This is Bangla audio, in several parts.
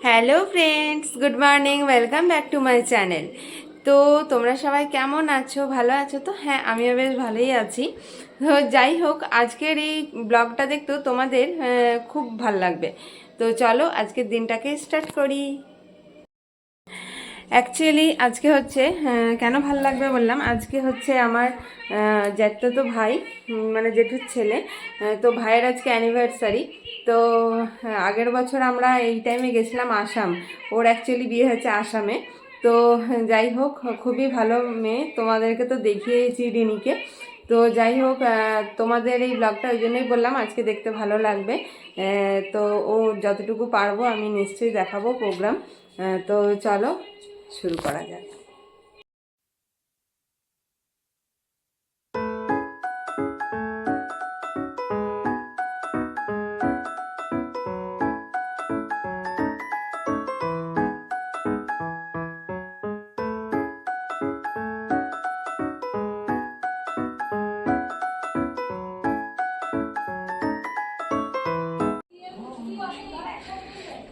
Hello friends, good morning, welcome back to my channel. তো তোমরা সবাই কেমন আছো? ভালো আছো তো? হ্যাঁ, আমিও বেশ ভালোই আছি। তো যাই হোক, আজকের এই ব্লগটা দেখতেও তোমাদের খুব ভাল লাগবে। তো চলো আজকের দিনটাকে স্টার্ট করি। অ্যাকচুয়ালি আজকে হচ্ছে কেন ভাল লাগবে বললাম, আজকে হচ্ছে আমার জ্যাঠাতো ভাই, মানে জেঠুর ছেলে। তো ভাইয়ের আজকে অ্যানিভার্সারি। তো আগের বছর আমরা এই টাইমে গেছিলাম আসাম। ওর অ্যাকচুয়ালি বিয়ে হয়েছে আসামে। তো যাই হোক, খুবই ভালো মেয়ে, তোমাদেরকে তো দেখিয়েছি রিনিকে। তো যাই হোক, তোমাদের এই ব্লগটা ওই জন্যই বললাম আজকে দেখতে ভালো লাগবে। তো ও যতটুকু পারবো আমি নিশ্চয়ই দেখাবো প্রোগ্রাম। তো চলো শুরু করা যাক।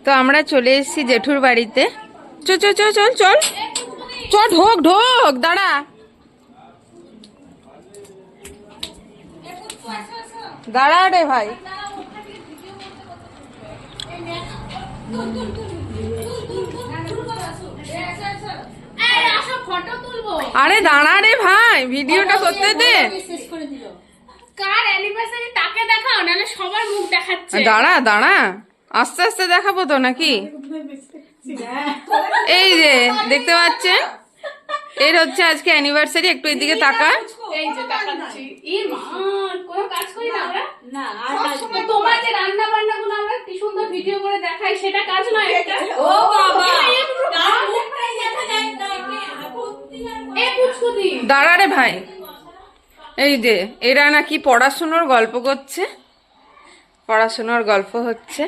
তো আমরা চলে এসেছি জেঠুর বাড়িতে। চল চল চল চল চল চল, ঢোক ঢোক, দাঁড়া দাঁড়া রে ভাই। আরে দাঁড়া রে ভাই, ভিডিওটা করতে দে। কার অ্যানিভার্সারি তাকে দেখাও, নাহলে সবার মুখ দেখাচ্ছে। দাঁড়া দাঁড়া, আস্তে আস্তে দেখাবো তো নাকি? এই যে দেখতে পাচ্ছেন, এর হচ্ছে আজকে অ্যানিভার্সারি। একটু এদিকে তাকা। এই যে দেখাচ্ছি। ই মা, কোনো কাজ করি না আমরা? না, আর তোমার যে রান্না বান্না গুলো আমরা কি সুন্দর ভিডিও করে দেখাই, সেটা কাজ নয় এটা? ও বাবা, দাঁড়া রে ভাই। এই যে এরা নাকি পড়াশোনার গল্প করছে, পড়াশোনার গল্প হচ্ছে।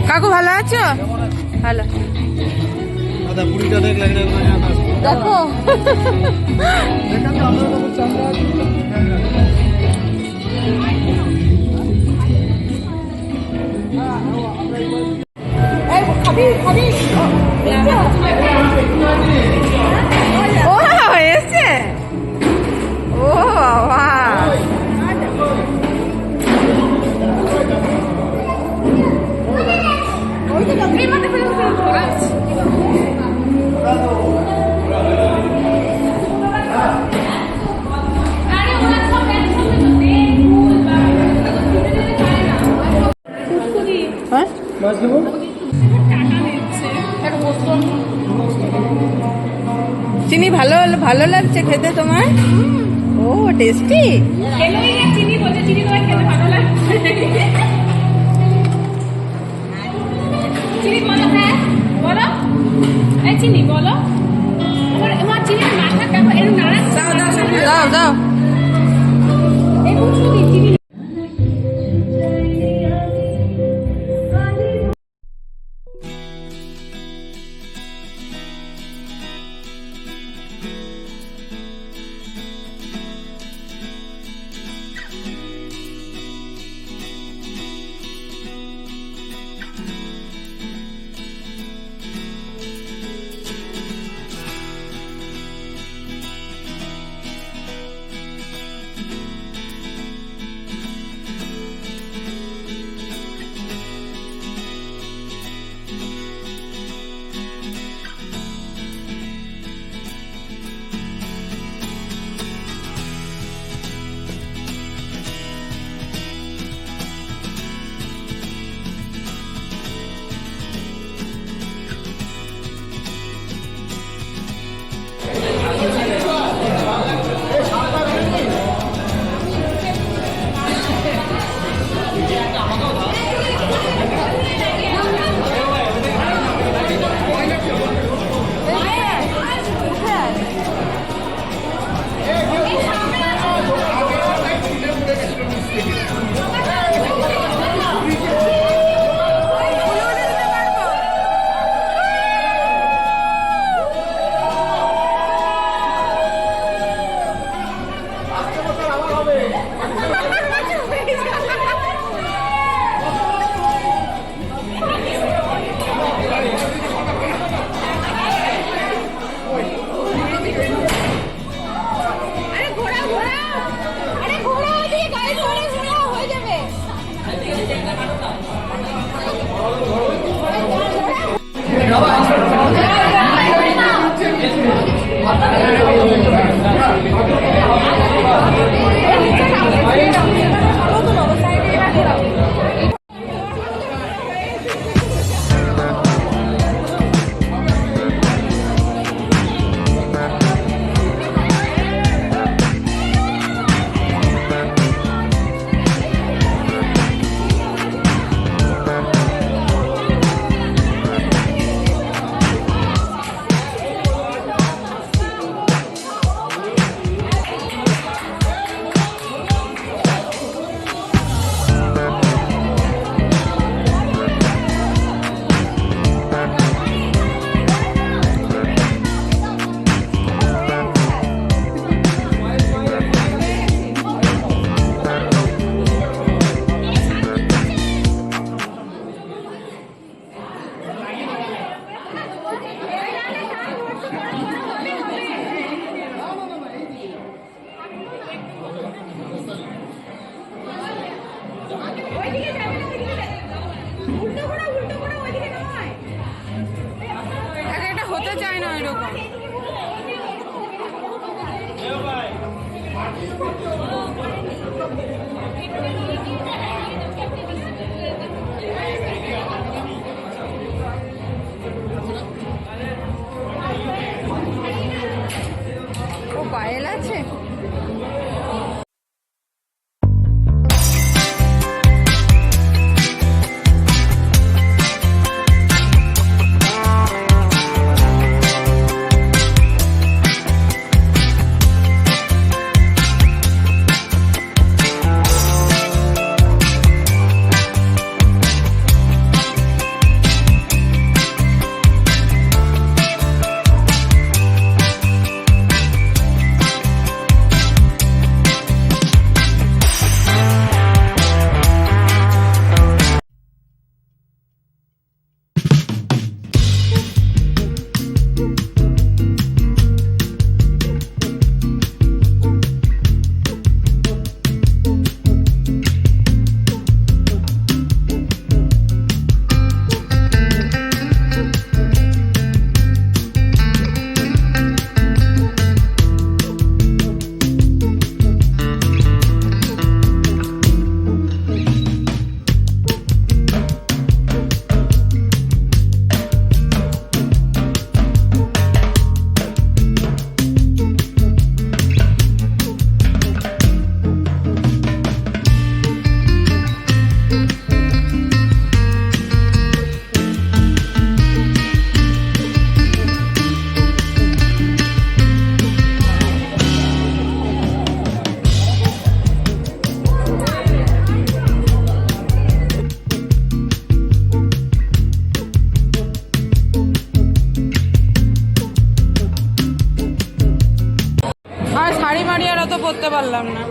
কাকু ভালো আছো? ভালো। দেখো ও এসছে। ও বাবা, চিনি ভালো ভালো লাগছে খেতে তোমার? ও টেস্টি। চিনি বলছে, চিনি তোমার খেতে ভালো লাগছে। চিনি বলো, হ্যাঁ বলো, এই চিনি বলো। আমার চিনির মাথা দেখো, এরকম নাড়াচ্ছে। দাও দাও। এই বুঝলি চিনি। এরকম। ও পায়েল আছে। আর শাড়ি মাড়ি আর অত পরতে পারলাম না।